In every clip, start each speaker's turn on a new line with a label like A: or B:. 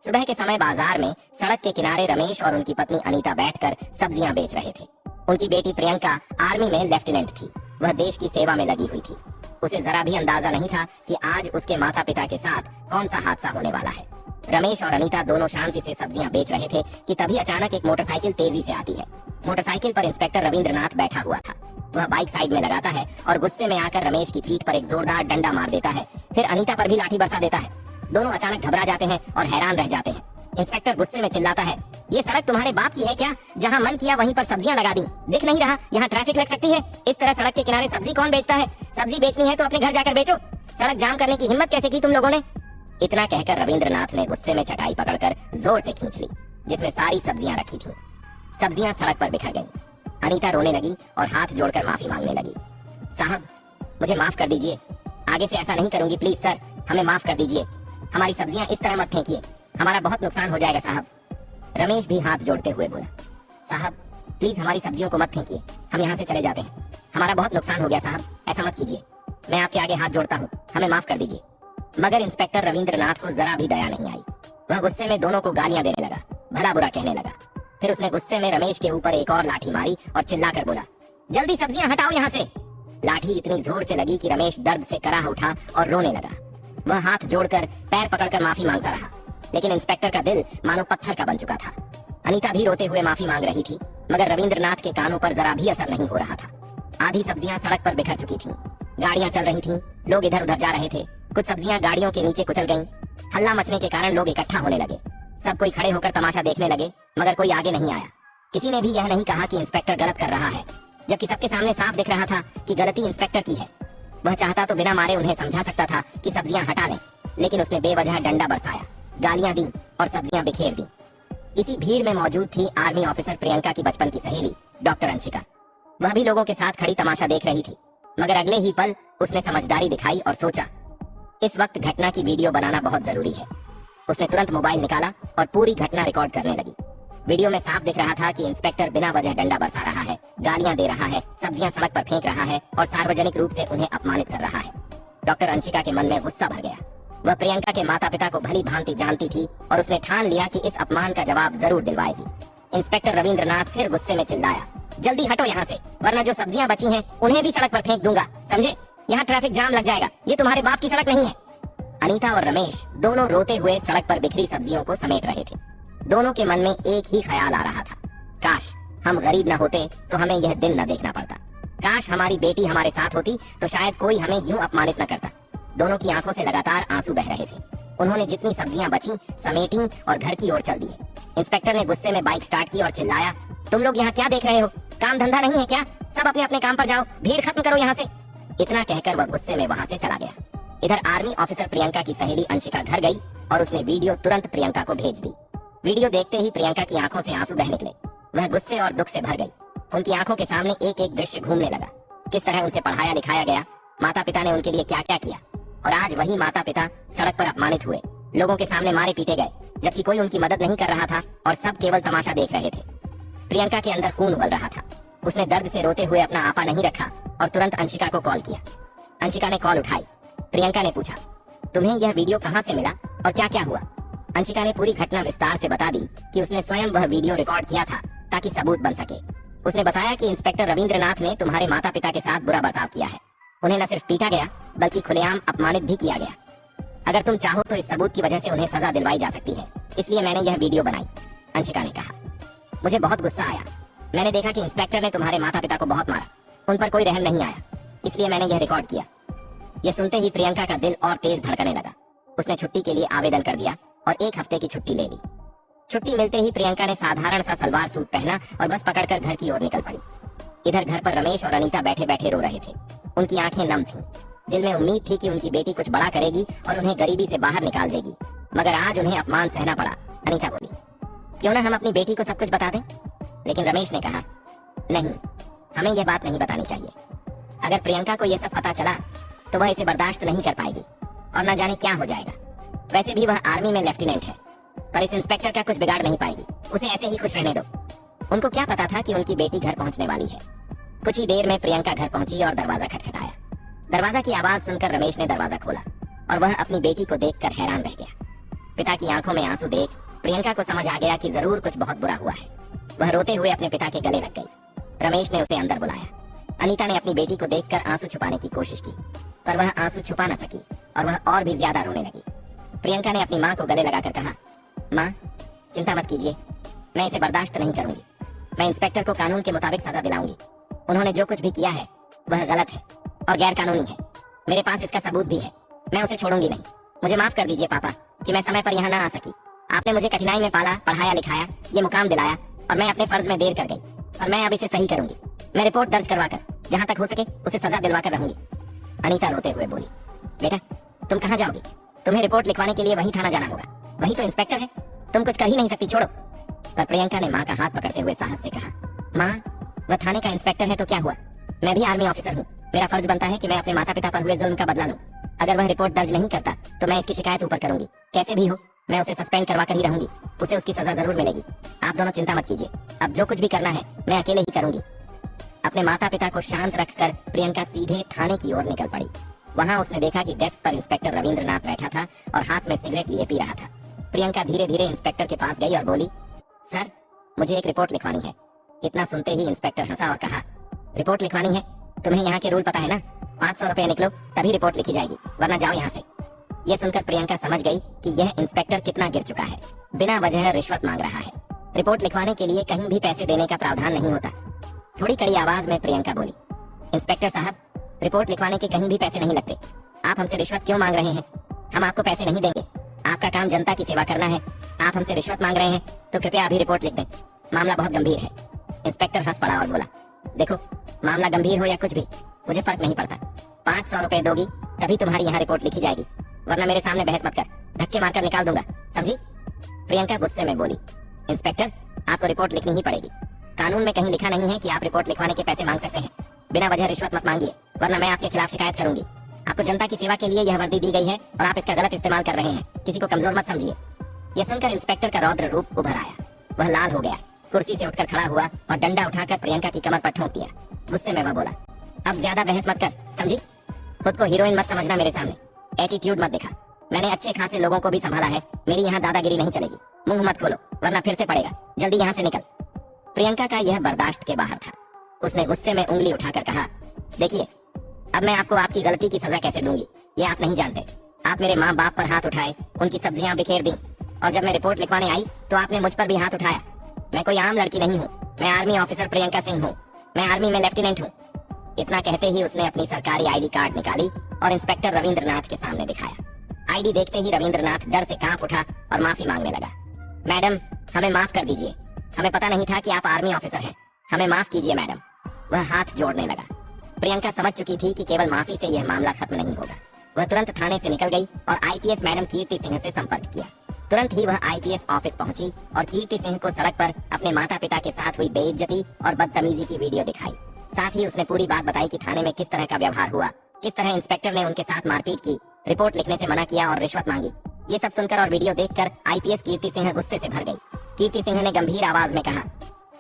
A: सुबह के समय बाजार में सड़क के किनारे रमेश और उनकी पत्नी अनीता बैठकर सब्जियां बेच रहे थे। उनकी बेटी प्रियंका आर्मी में लेफ्टिनेंट थी। वह देश की सेवा में लगी हुई थी। उसे जरा भी अंदाजा नहीं था कि आज उसके माता पिता के साथ कौन सा हादसा होने वाला है। रमेश और अनीता दोनों शांति से सब्जियां बेच रहे थे कि तभी अचानक एक मोटरसाइकिल तेजी से आती है। मोटरसाइकिल पर इंस्पेक्टर रविंद्रनाथ बैठा हुआ था। वह बाइक साइड में लगाता है और गुस्से में आकर रमेश की पीठ पर एक जोरदार डंडा मार देता है। फिर अनीता पर भी लाठी बरसा देता है। दोनों अचानक घबरा जाते हैं और हैरान रह जाते हैं। इंस्पेक्टर गुस्से में चिल्लाता है, ये सड़क तुम्हारे बाप की है क्या? जहाँ मन किया वहीं पर सब्जियां लगा दी। दिख नहीं रहा यहाँ ट्रैफिक लग सकती है? इस तरह सड़क के किनारे सब्जी कौन बेचता है? सब्जी बेचनी है तो अपने घर जाकर बेचो। सड़क जाम करने की हिम्मत कैसे की तुम लोगों ने? इतना कहकर रविंद्रनाथ ने गुस्से में चटाई पकड़कर जोर से खींच ली, जिसमें सारी सब्जियां रखी थी। सब्जियां सड़क पर बिखर गईं। अनीता रोने लगी और हाथ जोड़कर माफी मांगने लगी। साहब, मुझे माफ कर दीजिए। आगे से ऐसा नहीं करूंगी, प्लीज सर, हमें माफ कर दीजिए। हमारी सब्जियां इस तरह मत फेंकिए, हमारा बहुत नुकसान हो जाएगा साहब। रमेश भी हाथ जोड़ते हुए बोला, साहब प्लीज हमारी सब्जियों को मत फेंकिए, हम यहाँ से चले जाते हैं। हमारा बहुत नुकसान हो गया साहब, ऐसा मत कीजिए। मैं आपके आगे हाथ जोड़ता हूँ, हमें माफ कर दीजिए। मगर इंस्पेक्टर रविंद्रनाथ को जरा भी दया नहीं आई। वह गुस्से में दोनों को गालियां देने लगा, भला बुरा कहने लगा। फिर उसने गुस्से में रमेश के ऊपर एक और लाठी मारी और चिल्लाकर बोला, जल्दी सब्जियां हटाओ यहाँ से। लाठी इतनी जोर से लगी कि रमेश दर्द से कराह उठा और रोने लगा। वह हाथ जोड़कर पैर पकड़कर माफी मांगता रहा, लेकिन इंस्पेक्टर का दिल मानो पत्थर का बन चुका था। अनीता भी रोते हुए माफी मांग रही थी, मगर रविंद्रनाथ के कानों पर जरा भी असर नहीं हो रहा था। आधी सब्जियां सड़क पर बिखर चुकी थीं, गाड़ियां चल रही थीं, लोग इधर उधर जा रहे थे। कुछ सब्जियां गाड़ियों के नीचे कुचल गईं। हल्ला मचने के कारण लोग इकट्ठा होने लगे। सब कोई खड़े होकर तमाशा देखने लगे, मगर कोई आगे नहीं आया। किसी ने भी यह नहीं कहा कि इंस्पेक्टर गलत कर रहा है, जबकि सबके सामने साफ दिख रहा था कि गलती इंस्पेक्टर की है। वह चाहता तो बिना मारे उन्हें समझा सकता था कि सब्जियां हटा लें, लेकिन उसने बेवजह डंडा बरसाया, गालियां दी और सब्जियां बिखेर दी। इसी भीड़ में मौजूद थी आर्मी ऑफिसर प्रियंका की बचपन की सहेली डॉक्टर अंशिका। वह भी लोगों के साथ खड़ी तमाशा देख रही थी, मगर अगले ही पल उसने समझदारी दिखाई और सोचा, इस वक्त घटना की वीडियो बनाना बहुत जरूरी है। उसने तुरंत मोबाइल निकाला और पूरी घटना रिकॉर्ड करने लगी। वीडियो में साफ दिख रहा था कि इंस्पेक्टर बिना वजह डंडा बरसा रहा है, गालियां दे रहा है, सब्जियां सड़क पर फेंक रहा है और सार्वजनिक रूप से उन्हें अपमानित कर रहा है। डॉक्टर अंशिका के मन में गुस्सा भर गया। वह प्रियंका के माता पिता को भली भांति जानती थी और उसने ठान लिया कि इस अपमान का जवाब जरूर दिलवाएगी। इंस्पेक्टर रविंद्रनाथ फिर गुस्से में चिल्लाया, जल्दी हटो यहाँ से, वरना जो सब्जियां बची हैं उन्हें भी सड़क पर फेंक दूंगा, समझे? यहाँ ट्रैफिक जाम लग जाएगा, ये तुम्हारे बाप की सड़क नहीं है। अनीता और रमेश दोनों रोते हुए सड़क पर बिखरी सब्जियों को समेट रहे थे। दोनों के मन में एक ही ख्याल आ रहा था, काश हम गरीब न होते तो हमें यह दिन न देखना पड़ता। काश हमारी बेटी हमारे साथ होती तो शायद कोई हमें यूं अपमानित न करता। दोनों की आंखों से लगातार आंसू बह रहे थे। उन्होंने जितनी सब्जियां बची समेटी और घर की ओर चल दिए। इंस्पेक्टर ने गुस्से में बाइक स्टार्ट की और चिल्लाया, तुम लोग यहाँ क्या देख रहे हो? काम धंधा नहीं है क्या? सब अपने अपने काम पर जाओ, भीड़ खत्म करो यहाँ से। इतना कहकर वह गुस्से में वहाँ से चला गया। इधर आर्मी ऑफिसर प्रियंका की सहेली अंशिका घर गई और उसने वीडियो तुरंत प्रियंका को भेज दी। वीडियो देखते ही प्रियंका की आंखों से आंसू बह निकले। वह गुस्से और दुख से भर गई। उनकी आंखों के सामने एक एक दृश्य घूमने लगा। किस तरह उनसे पढ़ाया लिखाया गया, माता पिता ने उनके लिए क्या क्या किया, और आज वही माता पिता सड़क पर अपमानित हुए, लोगों के सामने मारे पीटे गए, जबकि कोई उनकी मदद नहीं कर रहा था और सब केवल तमाशा देख रहे थे। प्रियंका के अंदर खून उबल रहा था। उसने दर्द से रोते हुए अपना आपा नहीं रखा और तुरंत अंशिका को कॉल किया। अंशिका ने कॉल उठाई। प्रियंका ने पूछा, तुम्हें यह वीडियो कहाँ से मिला और क्या क्या हुआ? अंशिका ने पूरी घटना विस्तार से बता दी कि उसने स्वयं वह वीडियो रिकॉर्ड किया था ताकि सबूत बन सके। उसने बताया कि इंस्पेक्टर रविंद्रनाथ ने तुम्हारे माता पिता के साथ बुरा बर्ताव किया है। उन्हें न सिर्फ पीटा गया बल्कि खुलेआम अपमानित भी किया गया। अगर तुम चाहो तो इस सबूत की वजह से उन्हें सजा दिलवाई जा सकती है, इसलिए मैंने यह वीडियो बनाई। अंशिका ने कहा, मुझे बहुत गुस्सा आया। मैंने देखा कि इंस्पेक्टर ने तुम्हारे माता पिता को बहुत मारा, उन पर कोई रहम नहीं आया, इसलिए मैंने यह रिकॉर्ड किया। यह सुनते ही प्रियंका का दिल और तेज धड़कने लगा। उसने छुट्टी के लिए आवेदन कर दिया और 1 हफ्ते की छुट्टी ले ली। छुट्टी मिलते ही प्रियंका ने साधारण सा सलवार सूट पहना और बस पकड़कर घर की ओर निकल पड़ी। इधर घर पर रमेश और अनीता बैठे बैठे रो रहे थे। उनकी आंखें नम थीं। दिल में उम्मीद थी कि उनकी बेटी कुछ बड़ा करेगी और उन्हें गरीबी से बाहर निकाल देगी, मगर आज उन्हें अपमान सहना पड़ा। अनीता बोली, क्यों ना हम अपनी बेटी को सब कुछ बता दें? लेकिन रमेश ने कहा, नहीं, हमें यह बात नहीं बतानी चाहिए। अगर प्रियंका को यह सब पता चला तो वह इसे बर्दाश्त नहीं कर पाएगी और न जाने क्या हो जाएगा। वैसे भी वह आर्मी में लेफ्टिनेंट है, पर इस इंस्पेक्टर का कुछ बिगाड़ नहीं पाएगी। उसे ऐसे ही खुश रहने दो। उनको क्या पता था कि उनकी बेटी घर पहुंचने वाली है। कुछ ही देर में प्रियंका घर पहुंची और दरवाजा खटखटाया। दरवाजा की आवाज सुनकर रमेश ने दरवाजा खोला और वह अपनी बेटी को देखकर हैरान रह गया। पिता की आंखों में आंसू देख प्रियंका को समझ आ गया कि जरूर कुछ बहुत बुरा हुआ है। वह रोते हुए अपने पिता के गले लग गई। रमेश ने उसे अंदर बुलाया। अनीता ने अपनी बेटी को देखकर आंसू छुपाने की कोशिश की, पर वह आंसू छुपा न सकी और वह और भी ज्यादा रोने लगी। प्रियंका ने अपनी माँ को गले लगाकर कहा, माँ चिंता मत कीजिए, मैं इसे बर्दाश्त नहीं करूंगी। मैं इंस्पेक्टर को कानून के मुताबिक सजा दिलाऊंगी। उन्होंने जो कुछ भी किया है वह गलत है और गैर कानूनी है। मेरे पास इसका सबूत भी है। मैं उसे छोड़ूंगी नहीं। मुझे माफ कर दीजिए पापा कि मैं समय पर यहाँ न आ सकी। आपने मुझे कठिनाई में पाला, पढ़ाया, लिखाया, ये मुकाम दिलाया और मैं अपने फर्ज में देर कर गई और मैं अब इसे सही करूंगी। मैं रिपोर्ट दर्ज करवाकर जहाँ तक हो सके उसे सजा दिलवाकर रहूंगी। अनीता रोते हुए बोली, बेटा तुम कहाँ जाओगी? तुम्हें रिपोर्ट लिखवाने के लिए वही थाना जाना होगा। वही तो इंस्पेक्टर है, तुम कुछ कर ही नहीं सकती, छोड़ो। पर प्रियंका ने माँ का हाथ पकड़ते हुए साहस से कहा, माँ वह थाने का इंस्पेक्टर है तो क्या हुआ? मैं भी आर्मी ऑफिसर हूँ। मेरा फर्ज बनता है कि मैं अपने माता पिता पर हुए जुल्म का बदला लूं। अगर वह रिपोर्ट दर्ज नहीं करता तो मैं इसकी शिकायत ऊपर करूंगी। कैसे भी हो मैं उसे सस्पेंड करवा कर ही रहूंगी। उसे उसकी सजा जरूर मिलेगी। आप दोनों चिंता मत कीजिए, अब जो कुछ भी करना है मैं अकेले ही करूंगी। अपने माता पिता को शांत रखकर प्रियंका सीधे थाने की ओर निकल पड़ी। वहां उसने देखा कि डेस्क पर इंस्पेक्टर रविंद्रनाथ बैठा था और हाथ में सिगरेट लिए पी रहा था। प्रियंका धीरे धीरे इंस्पेक्टर के पास गई और बोली, सर मुझे एक रिपोर्ट लिखवानी है। इतना सुनते ही इंस्पेक्टर हंसा और कहा, रिपोर्ट लिखवानी है? तुम्हें यहाँ के रूल पता है ना? 500 रुपए निकलो तभी रिपोर्ट लिखी जाएगी, वरना जाओ यहाँ से। ये सुनकर प्रियंका समझ गई कि यह इंस्पेक्टर कितना गिर चुका है। बिना वजह रिश्वत मांग रहा है। रिपोर्ट लिखवाने के लिए कहीं भी पैसे देने का प्रावधान नहीं होता। थोड़ी कड़ी आवाज में प्रियंका बोली, इंस्पेक्टर साहब रिपोर्ट लिखवाने के कहीं भी पैसे नहीं लगते। आप हमसे रिश्वत क्यों मांग रहे हैं? हम आपको पैसे नहीं देंगे। आपका काम जनता की सेवा करना है। आप हमसे रिश्वत मांग रहे हैं तो कृपया अभी रिपोर्ट लिख दें। मामला बहुत गंभीर है। इंस्पेक्टर हंस पड़ा और बोला, देखो मामला गंभीर हो या कुछ भी मुझे फर्क नहीं पड़ता। 500 रुपए दोगी तभी तुम्हारी यहाँ रिपोर्ट लिखी जाएगी, वरना मेरे सामने बहस मत कर, धक्के मारकर निकाल दूंगा, समझी? प्रियंका गुस्से में बोली, इंस्पेक्टर आपको रिपोर्ट लिखनी ही पड़ेगी। कानून में कहीं लिखा नहीं है कि आप रिपोर्ट लिखवाने के पैसे मांग सकते हैं। बिना वजह रिश्वत मत मांगिए, वरना मैं आपके खिलाफ शिकायत करूंगी। आपको जनता की सेवा के लिए यह वर्दी दी गई है और आप इसका गलत इस्तेमाल कर रहे हैं। किसी को कमजोर मत समझिए। यह सुनकर इंस्पेक्टर का रौद्र रूप उभर आया। वह लाल हो गया, कुर्सी से उठकर खड़ा हुआ और डंडा उठाकर प्रियंका की कमर पर ठोक दिया। गुस्से में वह बोला, अब ज्यादा बहस मत कर, समझी? खुद को हीरोइन मत समझना मेरे सामने। एटीट्यूड मत दिखा। मैंने अच्छे खासे लोगों को भी संभाला है। मेरी यहाँ दादागिरी नहीं चलेगी। मुंह मत खोलो वरना फिर से पड़ेगा। जल्दी यहाँ से निकल। प्रियंका का यह बर्दाश्त के बाहर था। उसने गुस्से में उंगली उठाकर कहा, देखिए अब मैं आपको आपकी गलती की सजा कैसे दूंगी ये आप नहीं जानते। आप मेरे माँ बाप पर हाथ उठाए, उनकी सब्जियां बिखेर दी और जब मैं रिपोर्ट लिखवाने आई तो आपने मुझ पर भी हाथ उठाया। मैं कोई आम लड़की नहीं हूँ। मैं आर्मी ऑफिसर प्रियंका सिंह हूँ। मैं आर्मी में लेफ्टिनेंट हूँ। इतना कहते ही उसने अपनी सरकारी आईडी कार्ड निकाली और इंस्पेक्टर रविंद्रनाथ के सामने दिखाया। आईडी देखते ही रविंद्रनाथ डर से कांप उठा और माफी मांगने लगा। मैडम हमें माफ कर दीजिए, हमें पता नहीं था कि आप आर्मी ऑफिसर हैं। हमें माफ कीजिए मैडम। वह हाथ जोड़ने लगा। प्रियंका समझ चुकी थी कि केवल माफी से यह मामला खत्म नहीं होगा। वह तुरंत थाने से निकल गई और आईपीएस मैडम कीर्ति सिंह से संपर्क किया। तुरंत ही वह आईपीएस ऑफिस पहुंची और कीर्ति सिंह को सड़क पर अपने माता पिता के साथ हुई बेइज्जती और बदतमीजी की वीडियो दिखाई। साथ ही उसने पूरी बात बताई कि थाने में किस तरह का व्यवहार हुआ, किस तरह इंस्पेक्टर ने उनके साथ मारपीट की, रिपोर्ट लिखने से मना किया और रिश्वत मांगी। ये सब सुनकर और वीडियो देखकर आईपीएस कीर्ति सिंह गुस्से से भर गई। कीर्ति सिंह ने गंभीर आवाज में कहा,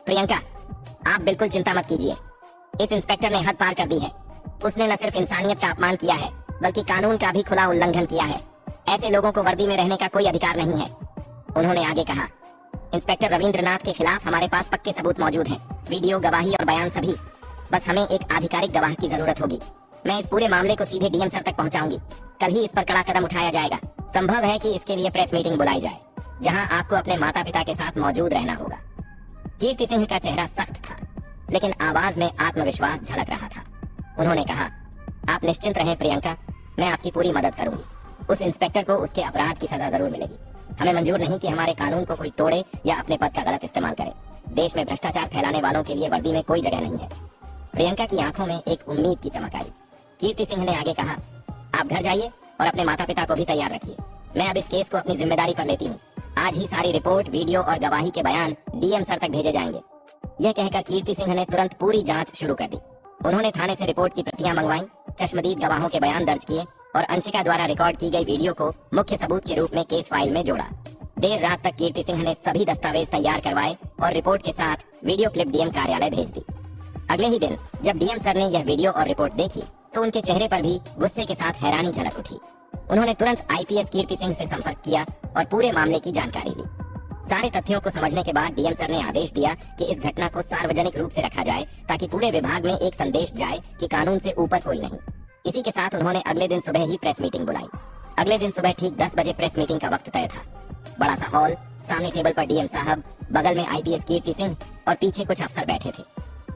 A: प्रियंका आप बिल्कुल चिंता मत कीजिए। इस इंस्पेक्टर ने हद पार कर दी है। उसने न सिर्फ इंसानियत का अपमान किया है बल्कि कानून का भी खुला उल्लंघन किया है। ऐसे लोगों को वर्दी में रहने का कोई अधिकार नहीं है। उन्होंने आगे कहा, इंस्पेक्टर रविंद्रनाथ के खिलाफ हमारे पास पक्के सबूत मौजूद हैं, वीडियो, गवाही और बयान सभी। बस हमें एक आधिकारिक गवाह की जरूरत होगी। मैं इस पूरे मामले को सीधे डीएम सर तक पहुंचाऊंगी। कल ही इस पर कड़ा कदम उठाया जाएगा। संभव है कि इसके लिए प्रेस मीटिंग बुलाई जाए जहां आपको अपने माता पिता के साथ मौजूद रहना होगा। कीर्ति सिंह का चेहरा सख्त था लेकिन आवाज में आत्मविश्वास झलक रहा था। उन्होंने कहा, आप निश्चिंत रहें प्रियंका, मैं आपकी पूरी मदद करूंगी। उस इंस्पेक्टर को उसके अपराध की सजा जरूर मिलेगी। हमें मंजूर नहीं कि हमारे कानून को कोई तोड़े या अपने पद का गलत इस्तेमाल करे। देश में भ्रष्टाचार फैलाने वालों के लिए वर्दी में कोई जगह नहीं है। प्रियंका की आंखों में एक उम्मीद की चमक आई। कीर्ति सिंह ने आगे कहा, आप घर जाइए और अपने माता पिता को भी तैयार रखिए। मैं अब इस केस को अपनी जिम्मेदारी पर लेती हूँ। आज ही सारी रिपोर्ट, वीडियो और गवाही के बयान डीएम सर तक भेजे जाएंगे। यह कहकर कीर्ति सिंह ने तुरंत पूरी जांच शुरू कर दी। उन्होंने थाने से रिपोर्ट की प्रतियां मंगवाई, चश्मदीद गवाहों के बयान दर्ज किए और अंशिका द्वारा रिकॉर्ड की गई वीडियो को मुख्य सबूत के रूप में केस फाइल में जोड़ा। देर रात तक कीर्ति सिंह ने सभी दस्तावेज तैयार करवाए और रिपोर्ट के साथ वीडियो क्लिप डीएम कार्यालय भेज दी। अगले ही दिन जब डीएम सर ने यह वीडियो और रिपोर्ट देखी तो उनके चेहरे पर भी गुस्से के साथ हैरानी झलक उठी। उन्होंने तुरंत आईपीएस कीर्ति सिंह से संपर्क किया और पूरे मामले की जानकारी ली। सारे तथ्यों को समझने के बाद डीएम सर ने आदेश दिया कि इस घटना को सार्वजनिक रूप से रखा जाए ताकि पूरे विभाग में एक संदेश जाए कि कानून से ऊपर कोई नहीं। इसी के साथ उन्होंने अगले दिन सुबह ही प्रेस मीटिंग बुलाई। अगले दिन सुबह ठीक 10 बजे प्रेस मीटिंग का वक्त तय था। बड़ा सा हॉल, सामने टेबल पर डीएम साहब, बगल में आईपीएस कीर्ति सिंह और पीछे कुछ अफसर बैठे थे।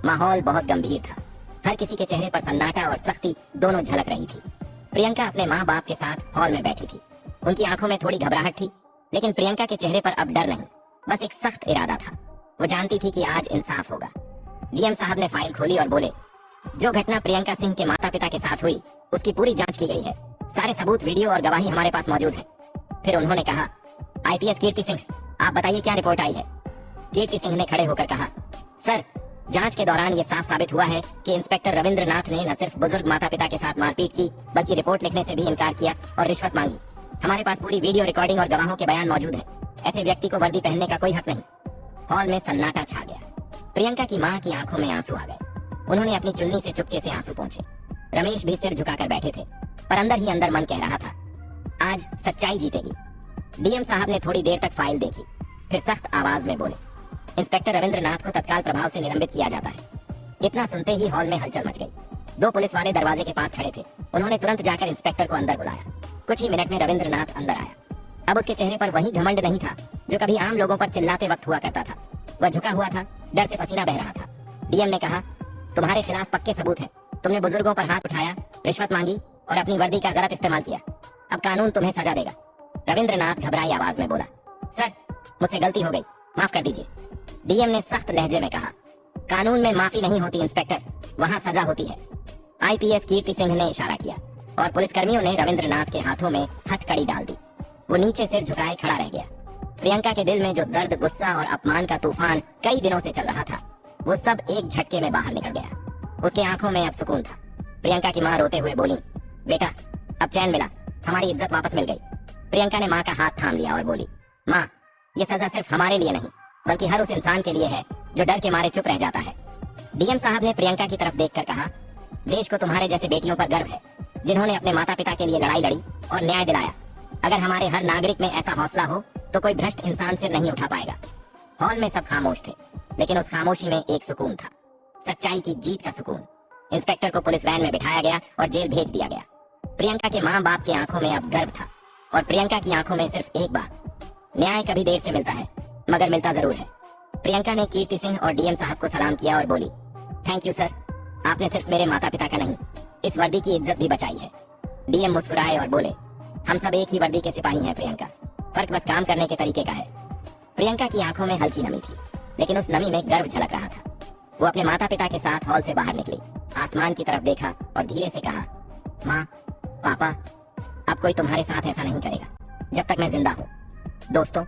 A: माहौल बहुत गंभीर था। हर किसी के चेहरे पर सन्नाटा और सख्ती दोनों झलक रही थी। प्रियंका अपने माँ बाप के साथ हॉल में बैठी थी। उनकी आंखों में थोड़ी घबराहट थी, लेकिन प्रियंका के चेहरे पर अब डर नहीं, बस एक सख्त इरादा था। वो जानती थी कि आज इंसाफ होगा। डीएम साहब ने फाइल खोली और बोले, जो घटना प्रियंका सिंह के माता पिता के साथ हुई उसकी पूरी जांच की गई है। सारे सबूत, वीडियो और गवाही हमारे पास मौजूद है। फिर उन्होंने कहा, आईपीएस कीर्ति सिंह, आप बताइए क्या रिपोर्ट आई है। कीर्ति सिंह ने खड़े होकर कहा, सर, जांच के दौरान ये साफ साबित हुआ है कि इंस्पेक्टर रविंद्रनाथ ने न सिर्फ बुजुर्ग माता पिता के साथ मारपीट की, बल्कि रिपोर्ट लिखने से भी इनकार किया और रिश्वत मांगी। हमारे पास पूरी वीडियो रिकॉर्डिंग और गवाहों के बयान मौजूद हैं। ऐसे व्यक्ति को वर्दी पहनने का कोई हक नहीं। हॉल में सन्नाटा छा गया। प्रियंका की माँ की आंखों में आंसू आ गए। उन्होंने अपनी चुन्नी से चुपके से आंसू पोंछे। रमेश भी सिर झुकाकर बैठे थे, पर अंदर ही अंदर मन कह रहा था, आज सच्चाई जीतेगी। डीएम साहब ने थोड़ी देर तक फाइल देखी, फिर सख्त आवाज में बोले, इंस्पेक्टर रविंद्रनाथ को तत्काल प्रभाव से निलंबित किया जाता है। इतना सुनते ही हॉल में हलचल मच गई। 2 पुलिस वाले दरवाजे के पास खड़े थे। उन्होंने तुरंत जाकर इंस्पेक्टर को अंदर बुलाया। कुछ ही मिनट में रविंद्रनाथ अंदर आया। अब उसके चेहरे पर वही घमंड नहीं था जो कभी आम लोगों पर चिल्लाते वक्त हुआ करता था। वह झुका हुआ था, डर से पसीना बह रहा था। डीएम ने कहा, तुम्हारे खिलाफ पक्के सबूत हैं। तुमने बुजुर्गों पर हाथ उठाया, रिश्वत मांगी और अपनी वर्दी का गलत इस्तेमाल किया। अब कानून तुम्हें सजा देगा। रविंद्रनाथ घबराई आवाज में बोला, सर, मुझसे गलती हो गई, माफ कर दीजिए। डीएम ने सख्त लहजे में कहा, कानून में माफी नहीं होती इंस्पेक्टर, वहाँ सजा होती है। आईपीएस कीर्ति सिंह ने इशारा किया और पुलिसकर्मियों ने रविंद्रनाथ के हाथों में हथकड़ी डाल दी। वो नीचे सिर झुकाए खड़ा रह गया। प्रियंका के दिल में जो दर्द, गुस्सा और अपमान का तूफान कई दिनों से चल रहा था, वो सब एक झटके में बाहर निकल गया। उसकी आंखों में अब सुकून था। प्रियंका की माँ रोते हुए बोली, बेटा, अब चैन मिला, हमारी इज्जत वापस मिल गई। प्रियंका ने माँ का हाथ थाम लिया और बोली, माँ, ये सजा सिर्फ हमारे लिए नहीं, बल्कि हर उस इंसान के लिए है जो डर के मारे चुप रह जाता है। डीएम साहब ने प्रियंका की तरफ देखकर कहा, देश को तुम्हारे जैसे बेटियों पर गर्व है, जिन्होंने अपने माता पिता के लिए लड़ाई लड़ी और न्याय दिलाया। अगर हमारे हर नागरिक में ऐसा हौसला हो तो कोई भ्रष्ट इंसान सिर नहीं उठा पाएगा। हॉल में सब खामोश थे, लेकिन उस खामोशी में एक सुकून था, सच्चाई की जीत का सुकून। इंस्पेक्टर को पुलिस वैन में बिठाया गया और जेल भेज दिया गया। प्रियंका के माँ बाप की आंखों में अब गर्व था और प्रियंका की आंखों में सिर्फ एक बात, न्याय कभी देर से मिलता है, मगर मिलता जरूर है। प्रियंका ने कीर्ति सिंह और डीएम साहब को सलाम किया और बोली, थैंक यू सर, आपने सिर्फ मेरे माता पिता का नहीं, इस वर्दी की इज्जत भी बचाई है। डीएम मुस्कुराए और बोले, हम सब एक ही वर्दी के सिपाही हैं प्रियंका, फर्क बस काम करने के तरीके का है। प्रियंका की आंखों में हल्की नमी थी, लेकिन उस नमी में गर्व झलक रहा था। वो अपने माता पिता के साथ हॉल से बाहर निकली, आसमान की तरफ देखा और धीरे से कहा, माँ, पापा, अब कोई तुम्हारे साथ ऐसा नहीं करेगा जब तक मैं जिंदा हूँ। दोस्तों,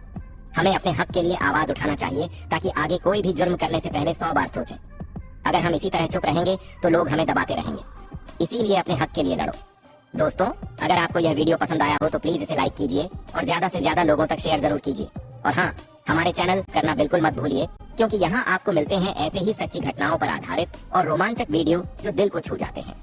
A: हमें अपने हक के लिए आवाज उठाना चाहिए ताकि आगे कोई भी जुर्म करने से पहले 100 बार सोचें। अगर हम इसी तरह चुप रहेंगे तो लोग हमें दबाते रहेंगे। इसीलिए अपने हक के लिए लड़ो। दोस्तों, अगर आपको यह वीडियो पसंद आया हो तो प्लीज इसे लाइक कीजिए और ज्यादा से ज्यादा लोगों तक शेयर जरूर कीजिए। और हाँ, हमारे चैनल करना बिल्कुल मत भूलिए, क्योंकि यहाँ आपको मिलते हैं ऐसे ही सच्ची घटनाओं पर आधारित और रोमांचक वीडियो जो दिल को छू जाते हैं।